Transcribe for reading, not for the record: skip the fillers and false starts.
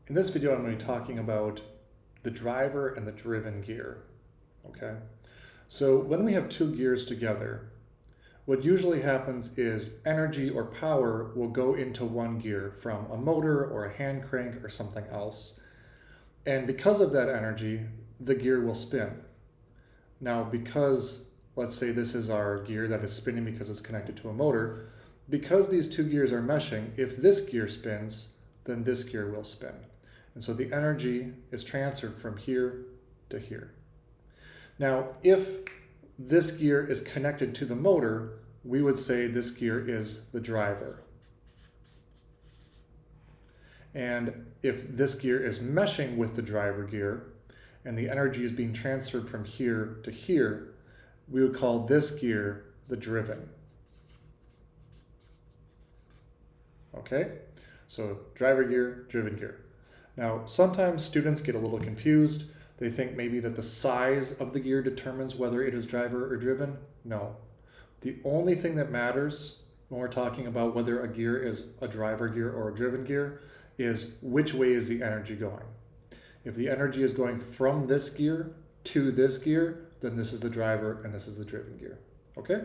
In this video, I'm going to be talking about the driver and the driven gear. Okay, so when we have two gears together, what usually happens is energy or power will go into one gear from a motor or a hand crank or something else. And because of that energy, the gear will spin. Now, because let's say this is our gear that is spinning because it's connected to a motor, because these two gears are meshing, if this gear spins, then this gear will spin. And so the energy is transferred from here to here. Now, if this gear is connected to the motor, we would say this gear is the driver. And if this gear is meshing with the driver gear and the energy is being transferred from here to here, we would call this gear the driven. Okay, so driver gear, driven gear. Now, sometimes students get a little confused. They think maybe that the size of the gear determines whether it is driver or driven. No. The only thing that matters when we're talking about whether a gear is a driver gear or a driven gear is which way is the energy going. If the energy is going from this gear to this gear, then this is the driver and this is the driven gear. Okay?